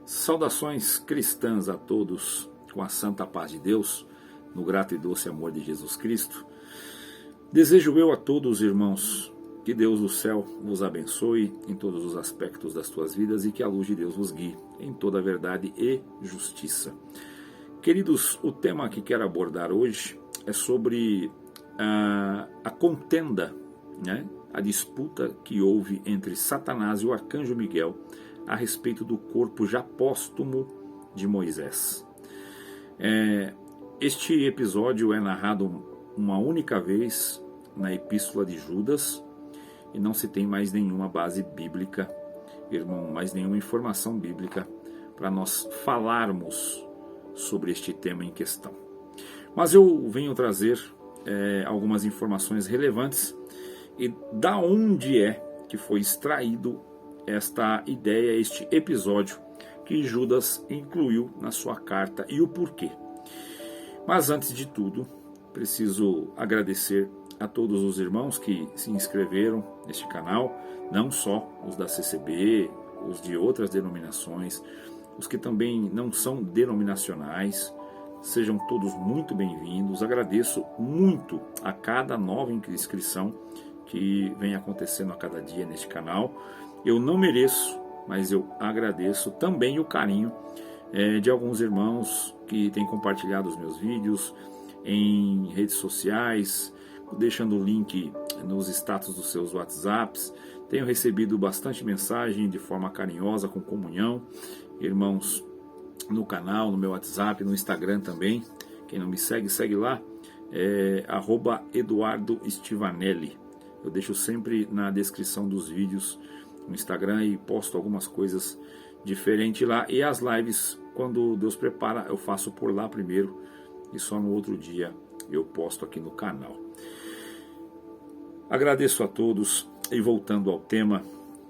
Saudações cristãs a todos, com a santa paz de Deus, no grato e doce amor de Jesus Cristo. Desejo eu a todos, irmãos, que Deus do céu vos abençoe em todos os aspectos das tuas vidas e que a luz de Deus vos guie em toda a verdade e justiça. Queridos, o tema que quero abordar hoje é sobre a contenda, a disputa que houve entre Satanás e o arcanjo Miguel a respeito do corpo já póstumo de Moisés. Este episódio é narrado uma única vez na Epístola de Judas e não se tem mais nenhuma base bíblica, irmão, mais nenhuma informação bíblica para nós falarmos sobre este tema em questão. Mas eu venho trazer algumas informações relevantes e da onde é que foi extraído esta ideia, este episódio que Judas incluiu na sua carta e o porquê. Mas antes de tudo, preciso agradecer a todos os irmãos que se inscreveram neste canal, não só os da CCB, os de outras denominações, os que também não são denominacionais. Sejam todos muito bem-vindos. Agradeço muito a cada nova inscrição que vem acontecendo a cada dia neste canal. Eu não mereço, mas eu agradeço também o carinho de alguns irmãos que têm compartilhado os meus vídeos em redes sociais, deixando o link nos status dos seus WhatsApps. Tenho recebido bastante mensagem de forma carinhosa, com comunhão. Irmãos no canal, no meu WhatsApp, no Instagram também. Quem não me segue, segue lá. @Eduardo Stivanelli. Eu deixo sempre na descrição dos vídeos no Instagram e posto algumas coisas diferentes lá. E as lives, quando Deus prepara, eu faço por lá primeiro e só no outro dia eu posto aqui no canal. Agradeço a todos e voltando ao tema,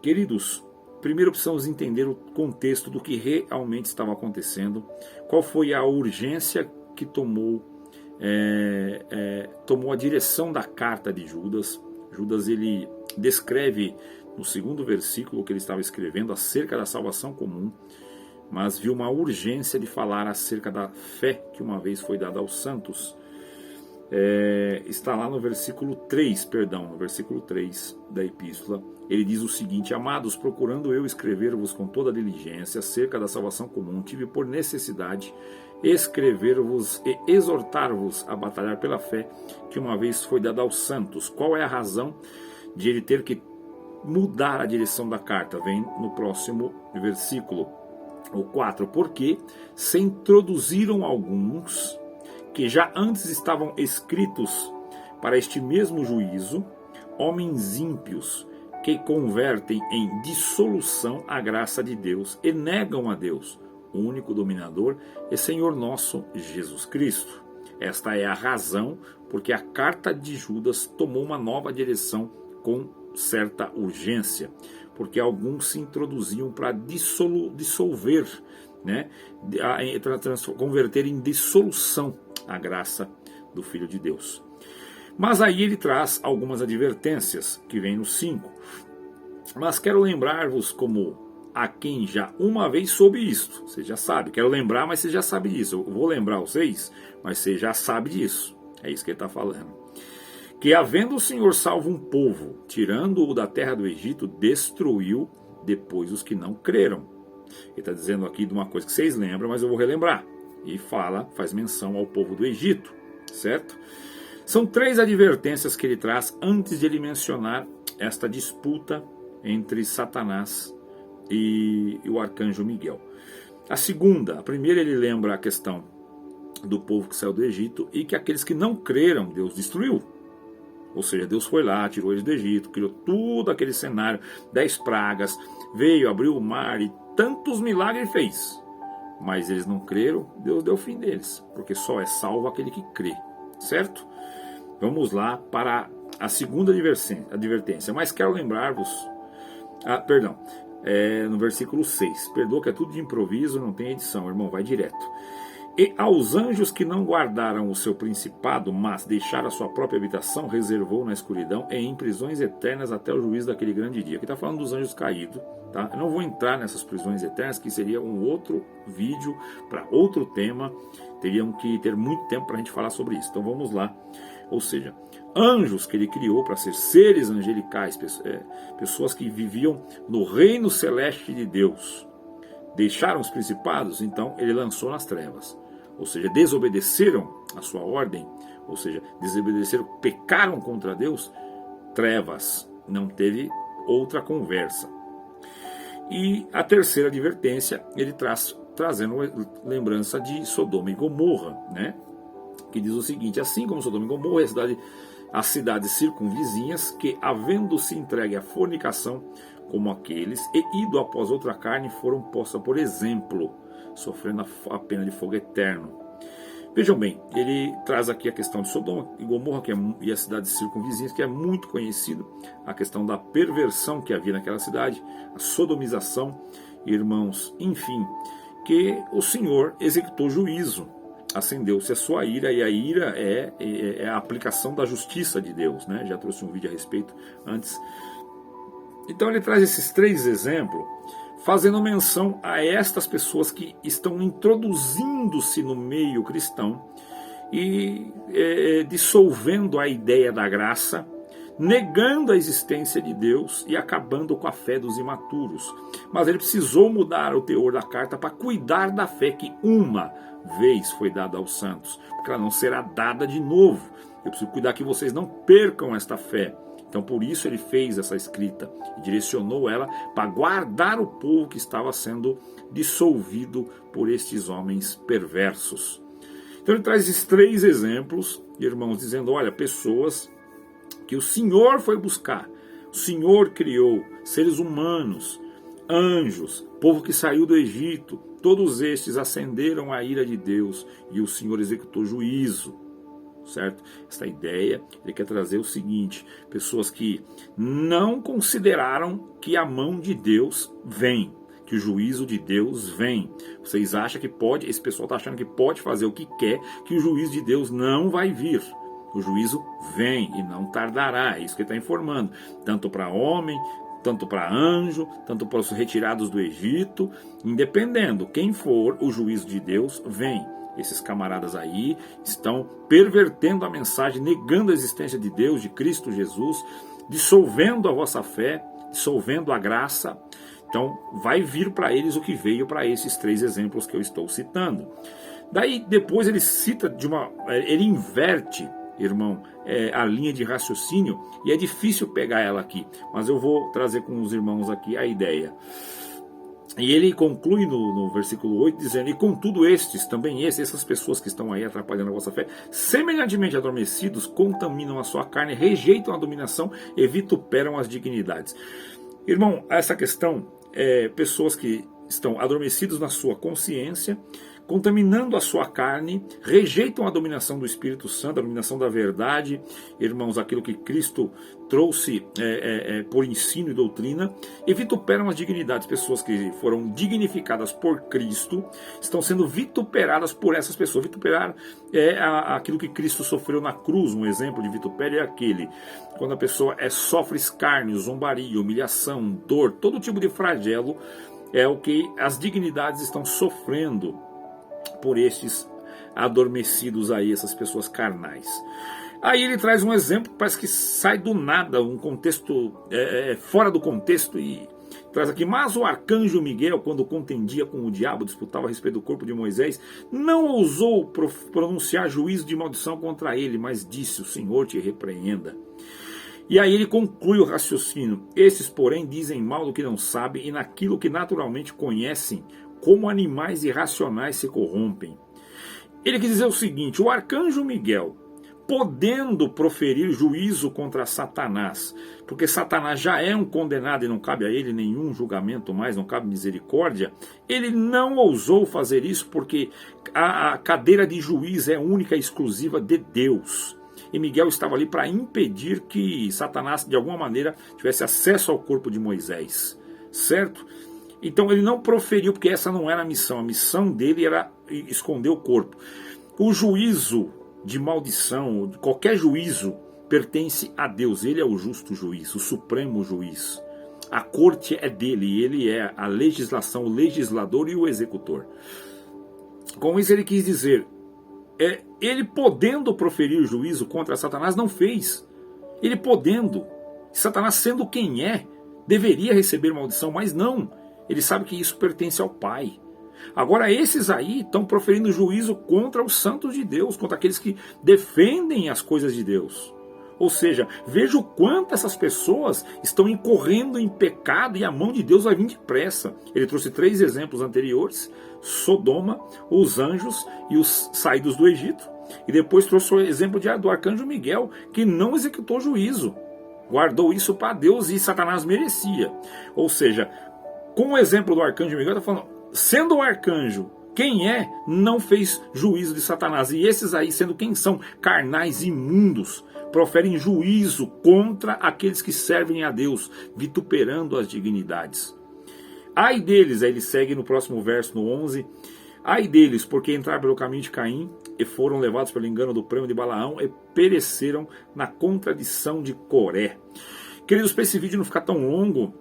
queridos, primeiro precisamos entender o contexto do que realmente estava acontecendo, qual foi a urgência que tomou a direção da carta de Judas. Judas, ele descreve no segundo versículo que ele estava escrevendo acerca da salvação comum, mas viu uma urgência de falar acerca da fé que uma vez foi dada aos santos. Está lá no versículo 3 da epístola. Ele diz o seguinte: amados, procurando eu escrever-vos com toda diligência acerca da salvação comum, tive por necessidade escrever-vos e exortar-vos a batalhar pela fé que uma vez foi dada aos santos. Qual é a razão de ele ter que mudar a direção da carta? Vem no próximo versículo, o 4. Porque se introduziram alguns que já antes estavam escritos para este mesmo juízo, homens ímpios que convertem em dissolução a graça de Deus e negam a Deus, o único dominador e Senhor nosso Jesus Cristo. Esta é a razão porque a carta de Judas tomou uma nova direção com certa urgência, porque alguns se introduziam para dissolver, converter em dissolução a graça do Filho de Deus. Mas aí ele traz algumas advertências, que vem no 5. Mas quero lembrar-vos como a quem já uma vez soube isto. Você já sabe, quero lembrar, mas você já sabe disso. Eu vou lembrar vocês, mas você já sabe disso. É isso que ele está falando. Que havendo o Senhor salvo um povo, tirando-o da terra do Egito, destruiu depois os que não creram. Ele está dizendo aqui de uma coisa que vocês lembram, mas eu vou relembrar. E faz menção ao povo do Egito, certo? São 3 advertências que ele traz antes de ele mencionar esta disputa entre Satanás e o arcanjo Miguel. A primeira ele lembra a questão do povo que saiu do Egito e que aqueles que não creram, Deus destruiu. Ou seja, Deus foi lá, tirou eles do Egito, criou todo aquele cenário, 10 pragas, veio, abriu o mar e tantos milagres fez. Mas eles não creram, Deus deu o fim deles, porque só é salvo aquele que crê, certo? Vamos lá para a segunda advertência. Mas quero lembrar-vos, no versículo 6, perdoa que é tudo de improviso, não tem edição, irmão, vai direto. E aos anjos que não guardaram o seu principado, mas deixaram a sua própria habitação, reservou na escuridão e em prisões eternas até o juízo daquele grande dia. Aqui está falando dos anjos caídos, tá? Eu não vou entrar nessas prisões eternas, que seria um outro vídeo para outro tema. Teríamos que ter muito tempo para a gente falar sobre isso. Então vamos lá. Ou seja, anjos que ele criou para ser seres angelicais, pessoas que viviam no reino celeste de Deus, deixaram os principados, então ele lançou nas trevas. Ou seja, desobedeceram a sua ordem, ou seja, desobedeceram, pecaram contra Deus, trevas, não teve outra conversa. E a terceira advertência, ele trazendo lembrança de Sodoma e Gomorra, né? Que diz o seguinte: assim como Sodoma e Gomorra, as cidades circunvizinhas, que havendo-se entregue à fornicação, como aqueles, e ido após outra carne, foram postas por exemplo, sofrendo a pena de fogo eterno. Vejam bem, ele traz aqui a questão de Sodoma e Gomorra e as cidades circunvizinhas, que é muito conhecido, a questão da perversão que havia naquela cidade, a sodomização, irmãos, enfim, que o Senhor executou juízo, acendeu-se a sua ira, e a ira é a aplicação da justiça de Deus, né? Já trouxe um vídeo a respeito antes. Então ele traz esses 3 exemplos, fazendo menção a estas pessoas que estão introduzindo-se no meio cristão e dissolvendo a ideia da graça, negando a existência de Deus e acabando com a fé dos imaturos. Mas ele precisou mudar o teor da carta para cuidar da fé que uma vez foi dada aos santos, porque ela não será dada de novo. Eu preciso cuidar que vocês não percam esta fé. Então por isso ele fez essa escrita e direcionou ela para guardar o povo que estava sendo dissolvido por estes homens perversos. Então ele traz esses 3 exemplos, irmãos, dizendo: olha, pessoas que o Senhor foi buscar, o Senhor criou, seres humanos, anjos, povo que saiu do Egito, todos estes acenderam a ira de Deus e o Senhor executou juízo. Certo? Essa ideia, ele quer trazer o seguinte: pessoas que não consideraram que a mão de Deus vem, que o juízo de Deus vem. Vocês acham que pode, esse pessoal está achando que pode fazer o que quer, que o juízo de Deus não vai vir. O juízo vem e não tardará, é isso que ele está informando, tanto para homem, tanto para anjo, tanto para os retirados do Egito, independendo quem for, o juízo de Deus vem. Esses camaradas aí estão pervertendo a mensagem, negando a existência de Deus, de Cristo Jesus, dissolvendo a vossa fé, dissolvendo a graça. Então vai vir para eles o que veio para esses 3 exemplos que eu estou citando. Daí depois ele cita ele inverte, irmão, a linha de raciocínio, e é difícil pegar ela aqui, mas eu vou trazer com os irmãos aqui a ideia. E ele conclui no versículo 8 dizendo: e contudo estes, também essas pessoas que estão aí atrapalhando a vossa fé, semelhantemente adormecidos, contaminam a sua carne, rejeitam a dominação e vituperam as dignidades. Irmão, essa questão pessoas que estão adormecidos na sua consciência, contaminando a sua carne, rejeitam a dominação do Espírito Santo, a dominação da verdade, irmãos, aquilo que Cristo trouxe por ensino e doutrina, e vituperam as dignidades. Pessoas que foram dignificadas por Cristo estão sendo vituperadas por essas pessoas. Vituperar aquilo que Cristo sofreu na cruz. Um exemplo de vitupério é aquele quando a pessoa sofre escárnio, zombaria, humilhação, dor, todo tipo de flagelo, é o que as dignidades estão sofrendo por estes adormecidos aí, essas pessoas carnais. Aí ele traz um exemplo que parece que sai do nada, um contexto fora do contexto, e traz aqui: mas o arcanjo Miguel, quando contendia com o diabo, disputava a respeito do corpo de Moisés, não ousou pronunciar juízo de maldição contra ele, mas disse: o Senhor te repreenda. E aí ele conclui o raciocínio: esses, porém, dizem mal do que não sabem, e naquilo que naturalmente conhecem, como animais irracionais se corrompem. Ele quis dizer o seguinte: o arcanjo Miguel, podendo proferir juízo contra Satanás, porque Satanás já é um condenado e não cabe a ele nenhum julgamento mais, não cabe misericórdia, ele não ousou fazer isso porque a cadeira de juiz é única e exclusiva de Deus. E Miguel estava ali para impedir que Satanás, de alguma maneira, tivesse acesso ao corpo de Moisés, certo? Então ele não proferiu, porque essa não era a missão dele era esconder o corpo. O juízo de maldição, qualquer juízo, pertence a Deus. Ele é o justo juiz, o supremo juiz. A corte é dele, ele é a legislação, o legislador e o executor. Com isso ele quis dizer, ele podendo proferir juízo contra Satanás, não fez. Ele podendo, Satanás sendo quem é, deveria receber maldição, mas não. Ele sabe que isso pertence ao Pai. Agora esses aí estão proferindo juízo contra os santos de Deus, contra aqueles que defendem as coisas de Deus. Ou seja, veja o quanto essas pessoas estão incorrendo em pecado e a mão de Deus vai vir depressa. Ele trouxe 3 exemplos anteriores, Sodoma, os anjos e os saídos do Egito. E depois trouxe o exemplo do arcanjo Miguel, que não executou juízo. Guardou isso para Deus e Satanás merecia. Ou seja, com o exemplo do arcanjo Miguel, está falando, sendo o arcanjo quem é, não fez juízo de Satanás. E esses aí, sendo quem são, carnais imundos, proferem juízo contra aqueles que servem a Deus, vituperando as dignidades. Ai deles, aí ele segue no próximo verso, no 11. Ai deles, porque entraram pelo caminho de Caim e foram levados pelo engano do prêmio de Balaão e pereceram na contradição de Coré. Queridos, para esse vídeo não ficar tão longo,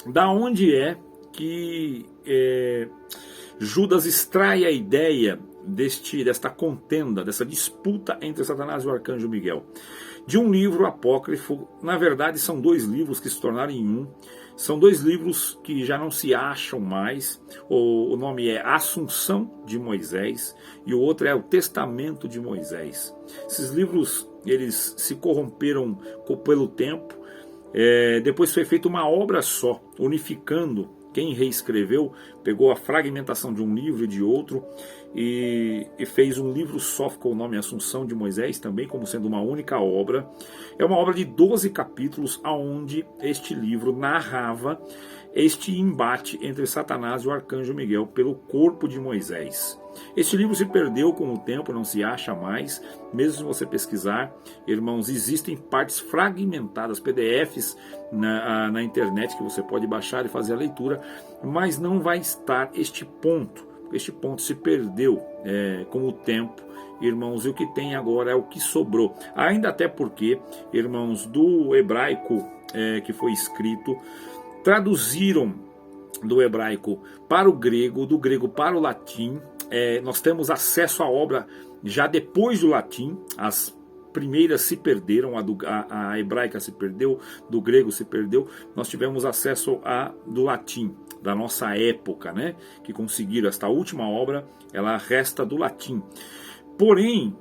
da onde é que Judas extrai a ideia desta contenda, dessa disputa entre Satanás e o arcanjo Miguel? De um livro apócrifo. Na verdade são 2 livros que se tornaram em um. São 2 livros que já não se acham mais. O nome é Assunção de Moisés e o outro é o Testamento de Moisés. Esses livros eles se corromperam pelo tempo. Depois foi feita uma obra só, unificando. Quem reescreveu pegou a fragmentação de um livro e de outro e fez um livro só, ficou o nome Assunção de Moisés, também como sendo uma única obra. É uma obra de 12 capítulos, onde este livro narrava este embate entre Satanás e o arcanjo Miguel pelo corpo de Moisés. Este livro se perdeu com o tempo, não se acha mais. Mesmo se você pesquisar, irmãos, existem partes fragmentadas, PDFs na internet que você pode baixar e fazer a leitura, mas não vai estar este ponto. Este ponto se perdeu com o tempo, irmãos, e o que tem agora é o que sobrou. Ainda até porque, irmãos, do hebraico que foi escrito, traduziram do hebraico para o grego, do grego para o latim. Nós temos acesso à obra já depois do latim. As primeiras se perderam, a hebraica se perdeu, do grego se perdeu. Nós tivemos acesso a do latim, da nossa época, né? Que conseguiram esta última obra, ela resta do latim. Porém,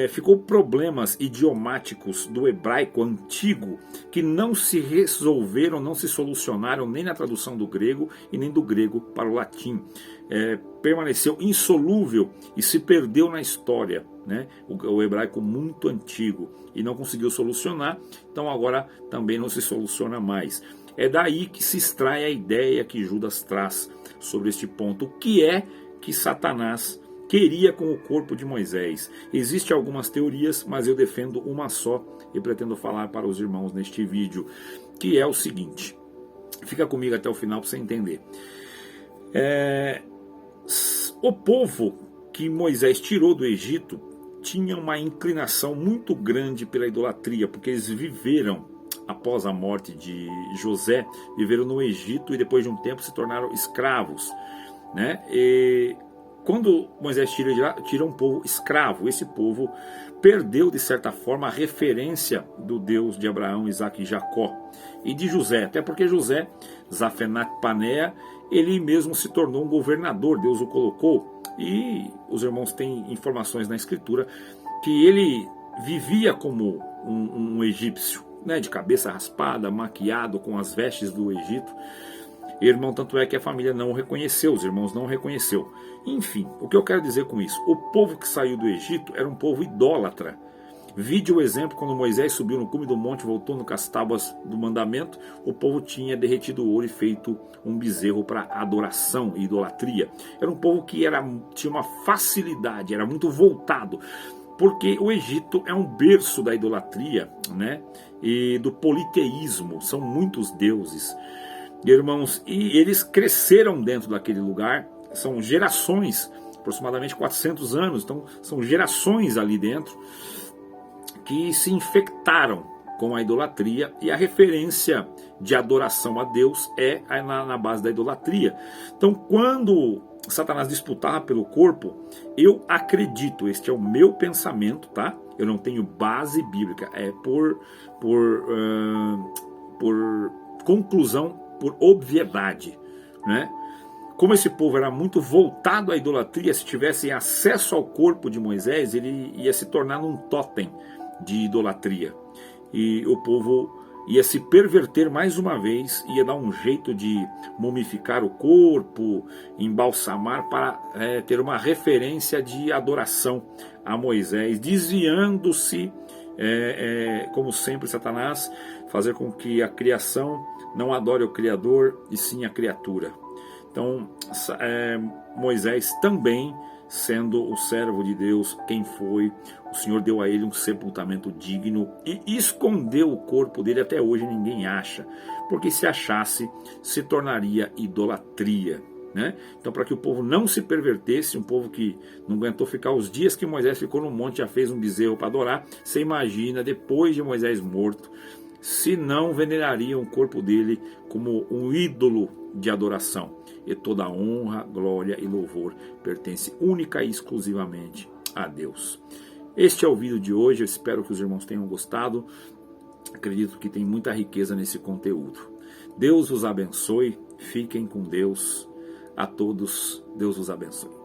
ficou problemas idiomáticos do hebraico antigo que não se resolveram, não se solucionaram nem na tradução do grego e nem do grego para o latim. Permaneceu insolúvel e se perdeu na história, né? O hebraico muito antigo, e não conseguiu solucionar, então agora também não se soluciona mais. É daí que se extrai a ideia que Judas traz sobre este ponto, o que é que Satanás queria com o corpo de Moisés. Existem algumas teorias, mas eu defendo uma só e pretendo falar para os irmãos neste vídeo, que é o seguinte. Fica comigo até o final para você entender. O povo que Moisés tirou do Egito tinha uma inclinação muito grande pela idolatria, porque eles viveram, após a morte de José, viveram no Egito e depois de um tempo se tornaram escravos, né? E quando Moisés tira de lá, tira um povo escravo. Esse povo perdeu, de certa forma, a referência do Deus de Abraão, Isaque e Jacó. E de José, até porque José, Zafenat Paneah, ele mesmo se tornou um governador, Deus o colocou. E os irmãos têm informações na escritura que ele vivia como um egípcio, né, de cabeça raspada, maquiado, com as vestes do Egito. Irmão, tanto é que a família não o reconheceu, os irmãos não o reconheceu. Enfim, o que eu quero dizer com isso? O povo que saiu do Egito era um povo idólatra. Vide o exemplo quando Moisés subiu no cume do monte e voltou com as tábuas do mandamento. O povo tinha derretido o ouro e feito um bezerro para adoração e idolatria. Era um povo que tinha uma facilidade, era muito voltado. Porque o Egito é um berço da idolatria, né? E do politeísmo, são muitos deuses. irmãos, e eles cresceram dentro daquele lugar, são gerações, aproximadamente 400 anos, então são gerações ali dentro, que se infectaram com a idolatria, e a referência de adoração a Deus é na base da idolatria. Então, quando Satanás disputava pelo corpo, eu acredito, este é o meu pensamento, tá? Eu não tenho base bíblica, é por conclusão, por obviedade, né? Como esse povo era muito voltado à idolatria, se tivessem acesso ao corpo de Moisés, ele ia se tornar um totem de idolatria. E o povo ia se perverter mais uma vez, ia dar um jeito de mumificar o corpo, embalsamar para ter uma referência de adoração a Moisés, desviando-se, como sempre, Satanás, fazer com que a criação não adore o Criador e sim a criatura. Então, Moisés também, sendo o servo de Deus, quem foi, o Senhor deu a ele um sepultamento digno e escondeu o corpo dele, até hoje ninguém acha, porque se achasse, se tornaria idolatria, né? Então, para que o povo não se pervertesse, um povo que não aguentou ficar os dias que Moisés ficou no monte, já fez um bezerro para adorar, você imagina, depois de Moisés morto, se não venerariam o corpo dele como um ídolo de adoração. E toda a honra, glória e louvor pertence única e exclusivamente a Deus. Este é o vídeo de hoje, eu espero que os irmãos tenham gostado. Acredito que tem muita riqueza nesse conteúdo. Deus os abençoe, fiquem com Deus. A todos, Deus os abençoe.